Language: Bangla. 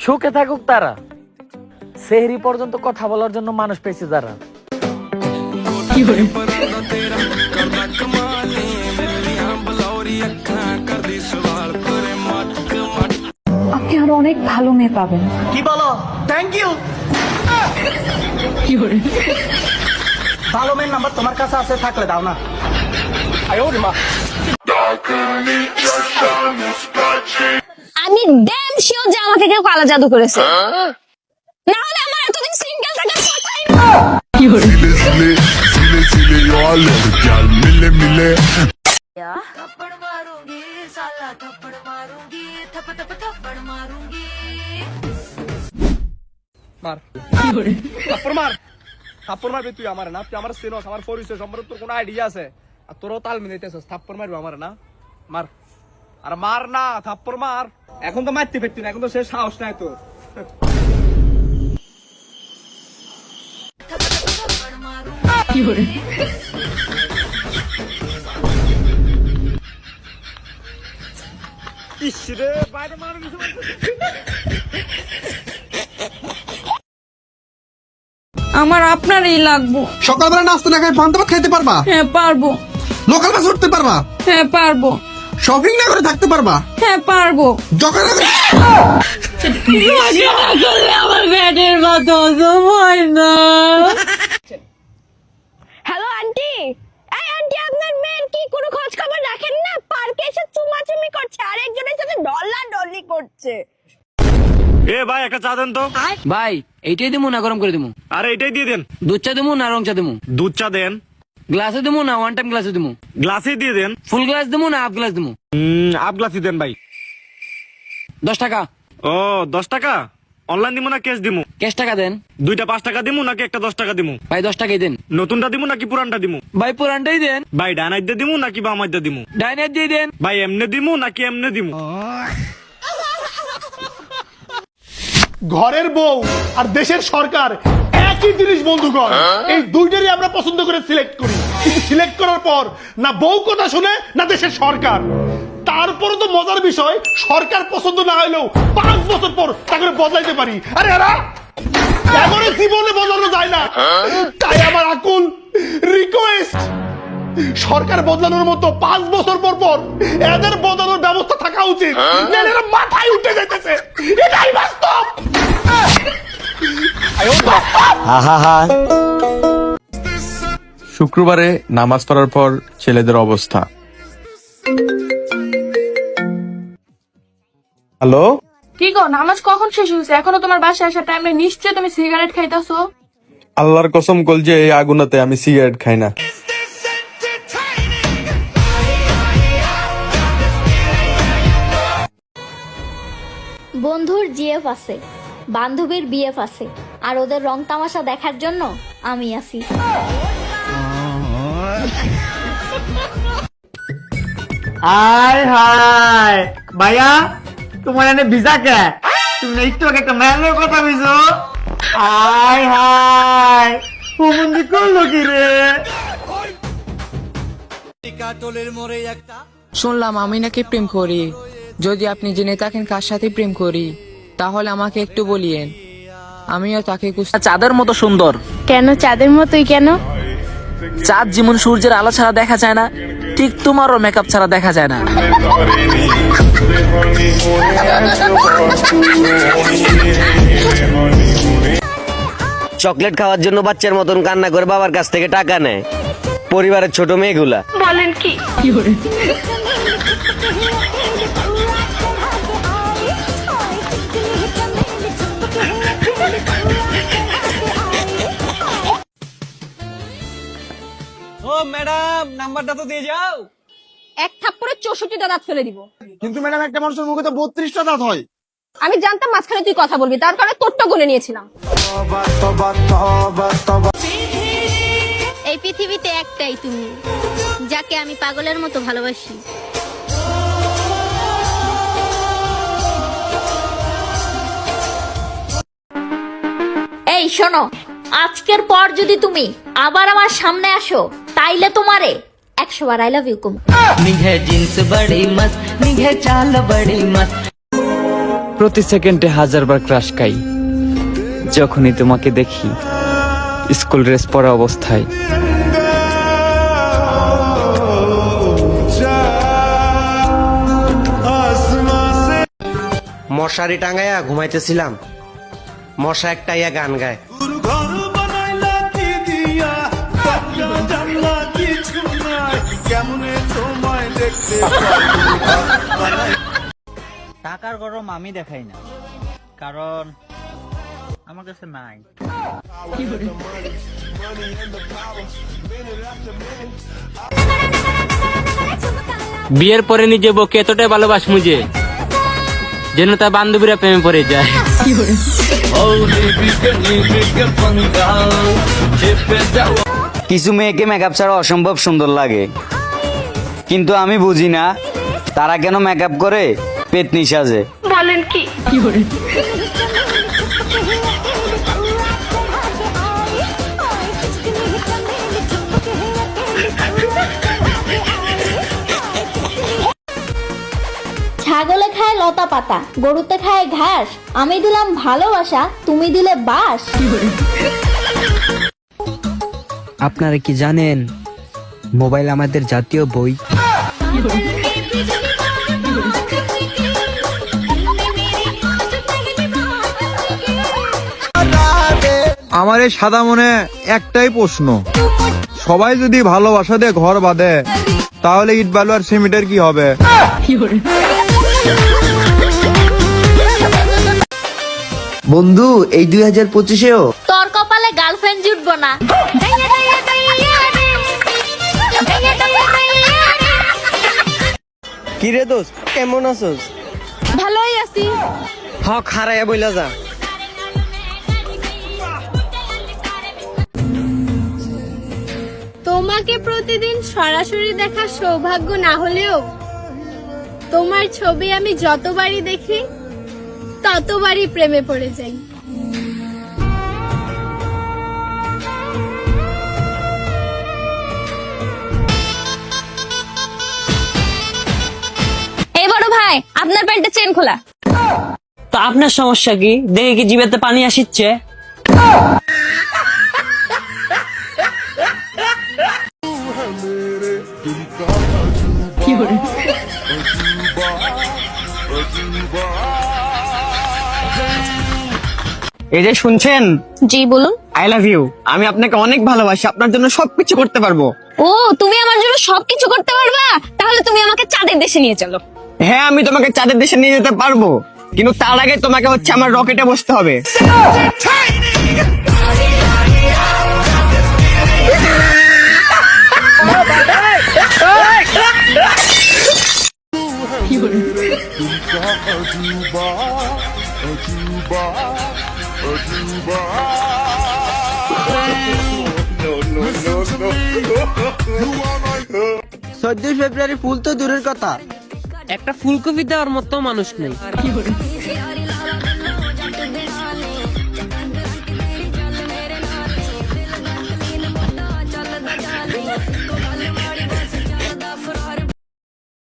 সুখে থাকুক তারা, সেহরি পর্যন্ত কথা বলার জন্য মানুষ পেয়েছে যারা। আপনি আরো অনেক ভালো মেয়ে পাবেন। কি বলো? Thank you. ভালো মেয়ের নাম্বার তোমার কাছে আছে, থাকলে দাও না। আমি ড্যাম শিওর যে আমাকে কেউ কালা জাদু করেছে, না হলে আমার এতদিন সিঙ্গেল থাকার কথাই না। थप्पड़ मारूंगी साला, थप्पड़ मारूंगी, थप थप थप्पड़ मारूंगी। মার থাপ্পড় মার, থাপ্পড় মারবি তুই আমার না? তুই আমার চিনস, আমার পরিচয় সম্পর্কে তোর কোনো আইডিয়া আছে? আর তোরও তাল মিলাইতেছস, থাপ্পড় মারবি আমার না? মার, আর মার না, থাপ্পড় মার। এখন তো মারতে পারতি না, এখন তো সে সাহস নাই তোর। ইস রে, বাইরে মার দিছে। আমার আপনারই লাগবো। সকালবেলা নাস্তা না খাই পান্তা ভাত খাইতে পারবা? হ্যাঁ পারবো। লোকাল বাস উঠতে পারবা? হ্যাঁ পারবো। শপিং না করে থাকতে পারবা? হ্যাঁ পারবো। দোকানে আমার ব্যাটের মতো সময় না। হ্যালো আন্টি, এই আন্টি আপনার মেয়ের কি কোনো খোঁজ খবর রাখেন না? পার্কে এসে চুমাচুমি করছে, আরেকজনের সাথে ডলা ডলি করছে। এ ভাই একটা চা দেন তো। ভাই এইটাই দিমু না গরম করে দিমু? আরে এটাই দিয়ে দেন। দুধ চা দিমু না রং চা দিমু? দুধ চা দেন। গ্লাসে দিমু না ওয়ান টাইম গ্লাসে দিমু? গ্লাসে দিয়ে দেন। ফুল গ্লাস দিমু না হাফ গ্লাস দিমু? হাফ গ্লাসই দেন ভাই। 10 টাকা। ও 10 টাকা? অনলাইন দিমু না ক্যাশ দিমু? ক্যাশ টাকা দেন। দুইটা 5 টাকা দিমু নাকি একটা 10 টাকা দিমু? ভাই 10 টাকাই দেন। নতুনটা দিমু নাকি পুরানটা দিমু? ভাই পুরানটাই দেন। ভাই ডানাই দিয়ে দিমু নাকি বামাই দিয়ে দিমু? ডাইনার দিয়ে দেন। ভাই এমনে দিমু নাকি এমনে দিমু? ঘরের বউ আর দেশের সরকার একই জিনিস বন্ধুগণ। এই দুইটারই আমরা পছন্দ করে সিলেক্ট করি, কিন্তু সিলেক্ট করার পর না বউ কথা শুনে না দেশের সরকার। তারপরে তো মজার বিষয়, সরকার পছন্দ না হইলেও 5 বছর পর তাকে বদলাইতে পারি। আরে এরা এমনই জীবনে বদলানো যায় না। তাই আমার আকুল রিকোয়েস্ট, সরকার বদলানোর মতো 5 বছর পর পর এদের বদলানোর ব্যবস্থা থাকা উচিত। নাহলে এরা মাথায় উঠে যাইতেছে, এটাই বাস্তব। শুক্রবারে নামাজ পড়ার পর ছেলেদের অবস্থা। হ্যালো, কি গো, নামাজ কখন শেষ হয়েছে? এখনো তোমার বাসায় আসার টাইমে নিশ্চয়ই তুমি সিগারেট খাইতাছো। আল্লাহর কসম কল যে এই আগুনাতে আমি সিগারেট খাই না। বন্ধুর জিএফ আছে, বান্ধবীর বিএফ আছে, আর ওদের রং তামাশা দেখার জন্য আমি আছি। হাই হাই ভাইয়া, তোমার এনে ভিসা কে? তুমি একটু আগে একটা ম্যানের কথা বুঝো। হাই হাই হুমন্দি করলো কি রে? শুনলাম আমি নাকি প্রেম করি। যদি আপনি জেনে থাকেন কার সাথে প্রেম করি, তাহলে আমাকে একটু বলিয়েন, আমিও তাকে চাঁদের মতো সুন্দর। কেন চাঁদের মতোই কেন? চাঁদ যেমন সূর্যের আলো ছাড়া দেখা যায় না, ঠিক তোমারও মেকআপ ছাড়া দেখা যায় না। চকলেট খাওয়ার জন্য বাচ্চার মতন কান্না করে বাবার কাছ থেকে টাকা নেয় পরিবারের ছোট মেয়েগুলা। বলেন কি? ও ম্যাডাম, নাম্বারটা তো দিয়ে যাও। এক থাপ্পড়ে 64টা দাঁত ফেলে দিব। কিন্তু ম্যাডাম একটা মানুষের মুখে তো 32টা দাঁত হয়। আমি জানতাম মাঝখানে তুই কথা বলবি, তার কারণে তোরটা গুনে নিয়েছিলাম। এই পৃথিবীতে একটাই তুমি, যাকে আমি পাগলের মতো ভালোবাসি। এই শোনো, আজকের পর যদি তুমি আবার আমার সামনে আসো, তাইলে তোমারে 100 বার আই লাভ ইউ কম। নিঘে জিন্স বড়ি মস্ত, নিঘে চাল বড়ি মস্ত। প্রতি সেকেন্ডে 1000 বার ক্রাশ খাই যখনই তোমাকে দেখি স্কুল ড্রেস পরা অবস্থায়। মশারি টাঙ্গাইয়া ঘুমাইতেছিলাম, মশা একটা ইয়া গান গায়। টাকার গরম আমি দেখাই না, কারণ আমার কাছে নাই। বিয়ের পরে নিজে বউকে এতটাই ভালোবাস মুঝে যেন তার বান্ধবীরা প্রেমে পড়ে যায়। কিছু মেয়েকে মেকআপ ছাড়া অসম্ভব সুন্দর লাগে, কিন্তু আমি বুঝি না তারা কেন মেকআপ করে পেতনি সাজে। বলেন কি? ছাগলে খায় লতা পাতা, গরুতে খায় ঘাস, আমি দিলাম ভালোবাসা, তুমি দিলে বাস। আপনারা কি জানেন মোবাইল আমাদের জাতীয় বই? আমার এই সাদা মনে একটাই প্রশ্ন, সবাই যদি ভালোবাসা দিয়ে ঘর বাঁধে তাহলে ইট বালু আর সিমেন্টের কি হবে? বন্ধু এই 2025-এও তোর কপালে গার্লফ্রেন্ড জুটবো না। কি রে দোস্ত, কেমন আছোস? ভালোই আছি। হক হারাইয়া বইলা যা। তোমাকে প্রতিদিন সরাসরি দেখার সৌভাগ্য না হলেও তোমার ছবি আমি যতবারই দেখি ততবারই প্রেমে পড়ে যাই। এই বড় ভাই, আপনার প্যান্টের চেন খোলা। তো আপনার সমস্যা কি? দেখে কি জিভেতে পানি আসিচ্ছে? এই যে শুনছেন? জি বলুন। I love you. আমি আপনাকে অনেক ভালোবাসি, আপনার জন্য সবকিছু করতে পারবো। ও, তুমি আমার জন্য সবকিছু করতে পারবা? তাহলে তুমি আমাকে চাঁদের দেশে নিয়ে চলো। হ্যাঁ, আমি তোমাকে চাঁদের দেশে নিয়ে যেতে পারবো, কিন্তু তার আগে তোমাকে হচ্ছে আমার রকেটে বসতে হবে। February ফুল তো দূরের কথা, একটা ফুলকপি দেওয়ার মতো মানুষ নেই।